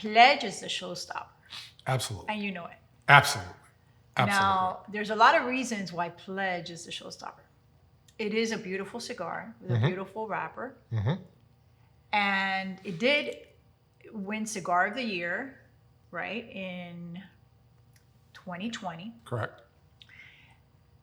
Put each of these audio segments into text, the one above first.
Pledge is the showstopper. Absolutely. And you know it. Absolutely. Absolutely. Now, there's a lot of reasons why Pledge is the showstopper. It is a beautiful cigar with a beautiful wrapper. And it did win Cigar of the Year, right, in 2020. Correct.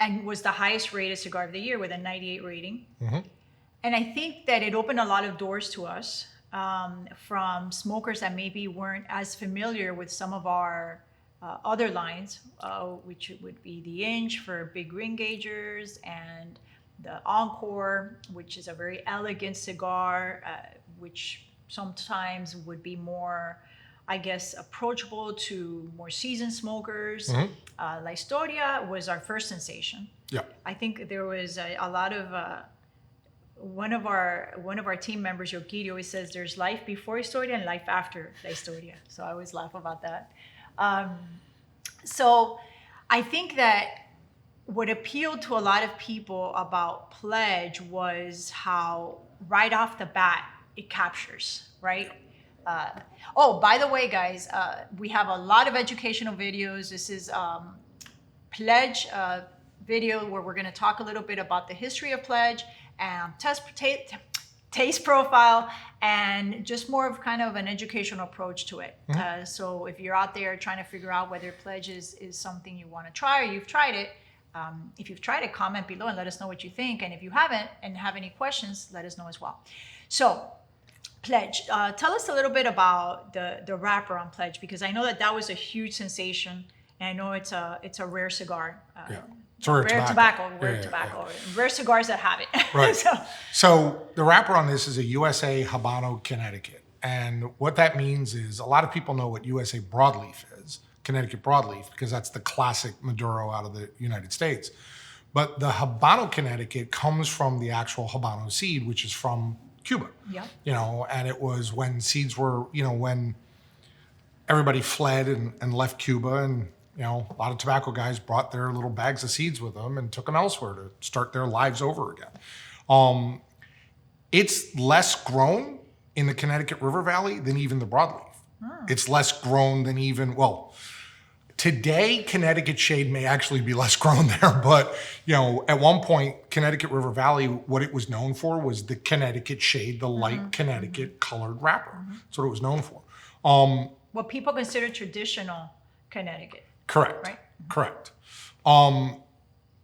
And was the highest rated Cigar of the Year with a 98 rating. And I think that it opened a lot of doors to us from smokers that maybe weren't as familiar with some of our other lines, which would be the Inch for big ring gaugers and the Encore, which is a very elegant cigar, which sometimes would be more, I guess, approachable to more seasoned smokers. La Historia was our first sensation. Yeah. I think there was a lot of one of our team members, Yogi, always says there's life before Historia and life after La Historia. So I always laugh about that. So I think that what appealed to a lot of people about Pledge was how right off the bat it captures, right? Oh, by the way, guys, we have a lot of educational videos. This is Pledge video where we're going to talk a little bit about the history of Pledge and taste profile, and just more of kind of an educational approach to it. So if you're out there trying to figure out whether Pledge is something you want to try or you've tried it, if you've tried it, comment below and let us know what you think. And if you haven't and have any questions, let us know as well. So Pledge, tell us a little bit about the wrapper on Pledge, because I know that was a huge sensation, and I know it's a rare cigar. It's rare tobacco. Rare cigars that have it. Right. So the wrapper on this is a USA Habano Connecticut. And what that means is a lot of people know what USA broadleaf is, Connecticut broadleaf, because that's the classic Maduro out of the United States. But the Habano Connecticut comes from the actual Habano seed, which is from Cuba. Yeah. And it was when seeds were, when everybody fled and left Cuba, and a lot of tobacco guys brought their little bags of seeds with them and took them elsewhere to start their lives over again. It's less grown in the Connecticut River Valley than even the broadleaf. It's less grown than even, today Connecticut shade may actually be less grown there, but at one point Connecticut River Valley, what it was known for was the Connecticut shade, the light Connecticut colored wrapper. That's what it was known for. What people consider traditional Connecticut. Correct. Right? Correct. But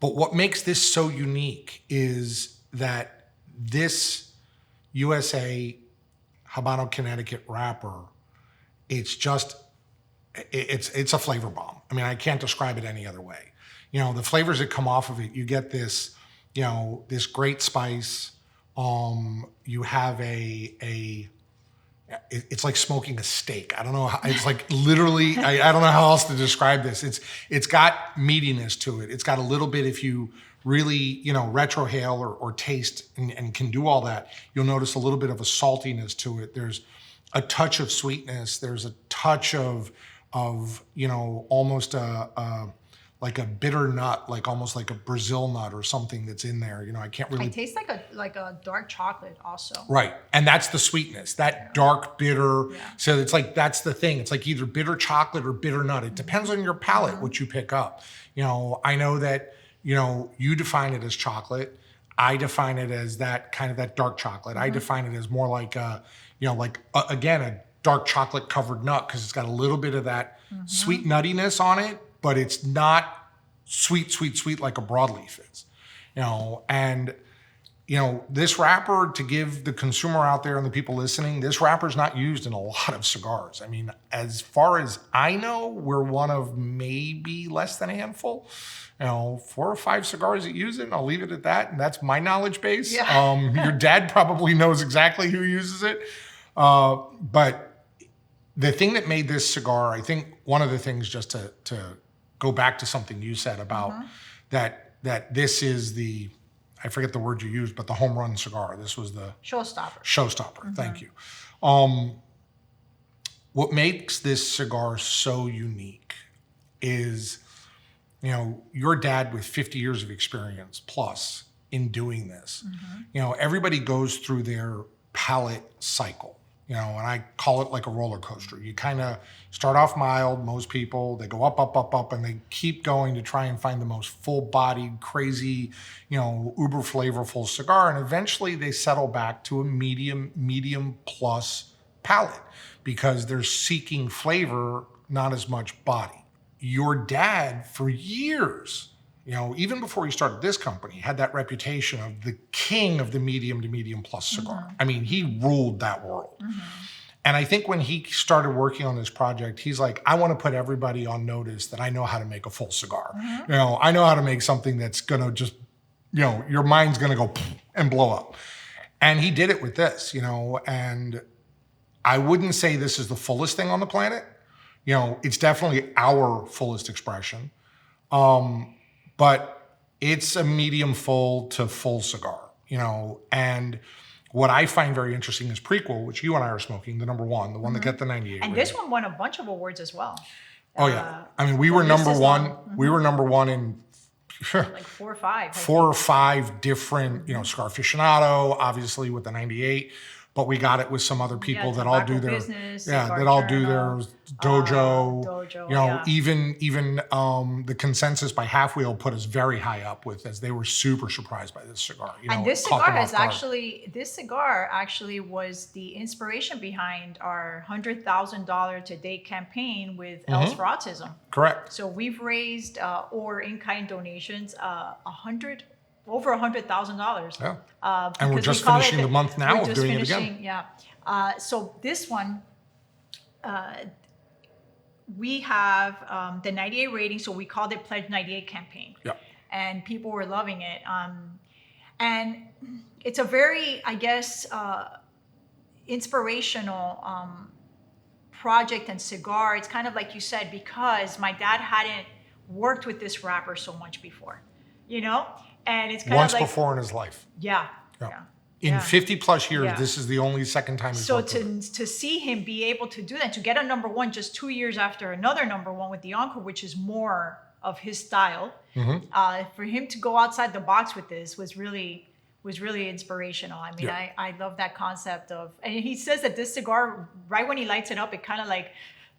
what makes this so unique is that this USA Habano Connecticut wrapper, it's a flavor bomb. I mean, I can't describe it any other way. The flavors that come off of it, you get this, this great spice. You have it's like smoking a steak. I don't know how, it's like literally, I don't know how else to describe this. It's got meatiness to it. It's got a little bit, if you really, retrohale or taste and can do all that, you'll notice a little bit of a saltiness to it. There's a touch of sweetness. There's a touch of almost like a bitter nut, like almost like a Brazil nut or something that's in there. I can't really. It tastes like a dark chocolate also. Right, and that's the sweetness, that dark bitter. Yeah. So it's like, that's the thing. It's like either bitter chocolate or bitter nut. It depends on your palate what you pick up. I know that you define it as chocolate. I define it as that kind of that dark chocolate. I define it as more like again, a dark chocolate covered nut, because it's got a little bit of that sweet nuttiness on it, but it's not sweet like a broadleaf is. And this wrapper, to give the consumer out there and the people listening, this wrapper is not used in a lot of cigars. I mean, as far as I know, we're one of maybe less than a handful. 4 or 5 cigars that use it, and I'll leave it at that. And that's my knowledge base. Yeah. Your dad probably knows exactly who uses it. But the thing that made this cigar, I think one of the things, just to go back to something you said about that this is the, I forget the word you used, but the home run cigar. This was the showstopper. Thank you. What makes this cigar so unique is, your dad with 50 years of experience plus in doing this. Everybody goes through their palate cycle. and I call it like a roller coaster. You kind of start off mild, most people, they go up, up, up, up, and they keep going to try and find the most full-bodied, crazy, uber flavorful cigar. And eventually they settle back to a medium plus palate because they're seeking flavor, not as much body. Your dad, for years, even before he started this company, had that reputation of the king of the medium to medium plus cigar. I mean, he ruled that world. And I think when he started working on this project, he's like, I want to put everybody on notice that I know how to make a full cigar. I know how to make something that's going to just, your mind's going to go and blow up. And he did it with this, and I wouldn't say this is the fullest thing on the planet. It's definitely our fullest expression. But it's a medium full to full cigar, and what I find very interesting is Prequel, which you and I are smoking, the number one, the one that got the 98. And this one won a bunch of awards as well. Oh yeah. I mean, we were number one. We were number one in like 4 or 5. Four or 5 different, Cigar Aficionado, obviously with the 98. But we got it with some other people that all do their business, that all do their dojo. Even the consensus by Half Wheel put us very high up with, as they were super surprised by this cigar. And this cigar actually was the inspiration behind our $100,000 to date campaign with Else for Autism. Correct. So we've raised or in-kind donations over $100,000. Yeah. And we're just finishing the month now of doing it again. Yeah. So this one, we have the 98 rating, so we called it Pledge 98 campaign. Yeah. And people were loving it. And it's a very, I guess, inspirational project and cigar. It's kind of like you said, because my dad hadn't worked with this wrapper so much before, And it's kind once of like, before in his life. Yeah. In 50 plus years, this is the only second time he's worked with it. To see him be able to do that, to get a number one just 2 years after another number one with the Encore, which is more of his style, for him to go outside the box with this was really inspirational. I mean, I love that concept of, and he says that this cigar, right when he lights it up, it kind of like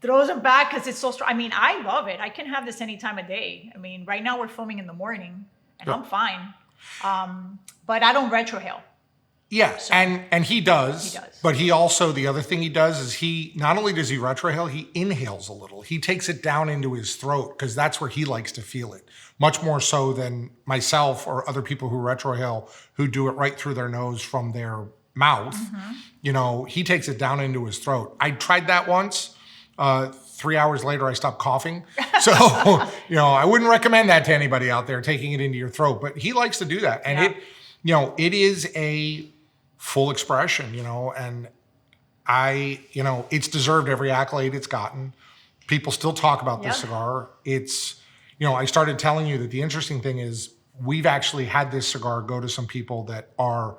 throws him back because it's so strong. I mean, I love it. I can have this any time of day. I mean, right now we're filming in the morning. And I'm fine. But I don't retrohale. Yeah, so, and he does. He does. But he also, the other thing he does is he, not only does he retrohale, he inhales a little. He takes it down into his throat because that's where he likes to feel it. Much more so than myself or other people who retrohale who do it right through their nose from their mouth. He takes it down into his throat. I tried that once. 3 hours later, I stopped coughing. So, I wouldn't recommend that to anybody out there, taking it into your throat. But he likes to do that. And it is a full expression, and it's deserved every accolade it's gotten. People still talk about this cigar. It's, I started telling you that the interesting thing is we've actually had this cigar go to some people that are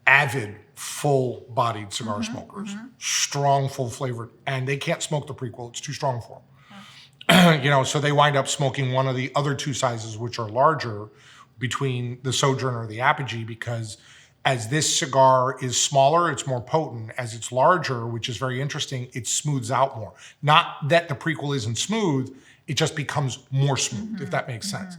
avid full-bodied cigar smokers, strong, full-flavored, and they can't smoke the Prequel. It's too strong for them. So they wind up smoking one of the other 2 sizes, which are larger, between the Sojourner or the Apogee, because as this cigar is smaller, it's more potent. As it's larger, which is very interesting, it smooths out more. Not that the Prequel isn't smooth, it just becomes more smooth, if that makes sense.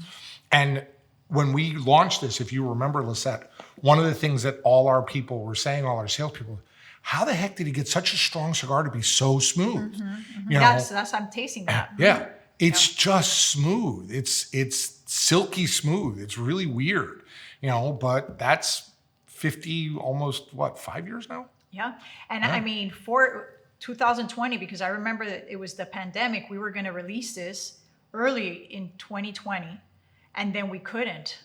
And when we launched this, if you remember, Lissette, one of the things that all our people were saying, all our salespeople, how the heck did he get such a strong cigar to be so smooth? I'm tasting that. Yeah. It's just smooth. It's silky smooth. It's really weird, but that's 50, almost 5 years now? Yeah. And I mean, for 2020, because I remember that it was the pandemic, we were going to release this early in 2020. And then we couldn't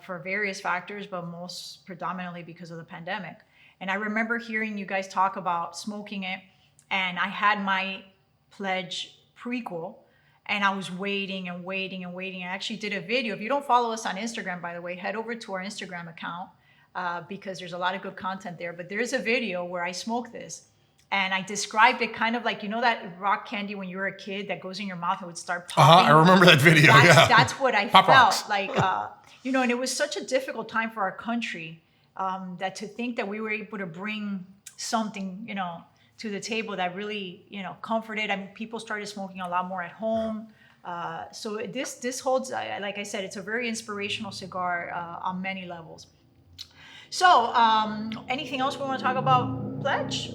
for various factors, but most predominantly because of the pandemic. And I remember hearing you guys talk about smoking it, and I had my Pledge Prequel, and I was waiting and waiting and waiting. I actually did a video. If you don't follow us on Instagram, by the way, head over to our Instagram account because there's a lot of good content there. But there's a video where I smoke this. And I described it kind of like, that rock candy when you were a kid that goes in your mouth and would start popping. I remember that video. That's what I Pop felt rocks. like, and it was such a difficult time for our country that to think that we were able to bring something, to the table that really, comforted. I mean, people started smoking a lot more at home. So this holds, like I said, it's a very inspirational cigar on many levels. So, anything else we want to talk about Pledge?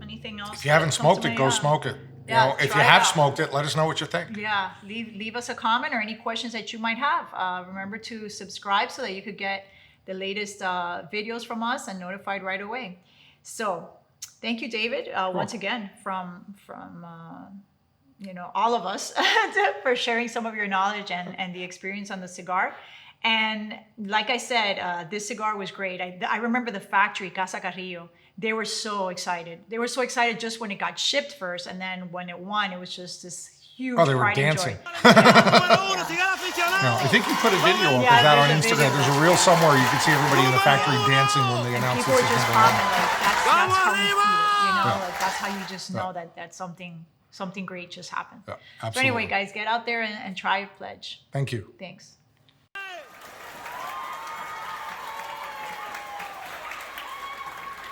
Anything else? If you haven't smoked it, go smoke it. If you have smoked it, let us know what you think. Yeah, leave us a comment or any questions that you might have. Remember to subscribe so that you could get the latest videos from us and notified right away. So, thank you, David, once again from all of us for sharing some of your knowledge and the experience on the cigar. And like I said, this cigar was great. I remember the factory, Casa Carrillo. They were so excited. They were so excited just when it got shipped first, and then when it won, it was just this huge they were pride and dancing. joy. I think you put a video of that on Instagram. There's a reel somewhere you can see everybody in the factory dancing when they announced People this. were just commenting like, that's how we feel it, like that's how you just know that something great just happened. Yeah, So absolutely. anyway, guys, get out there and try Pledge. Thank you. Thanks.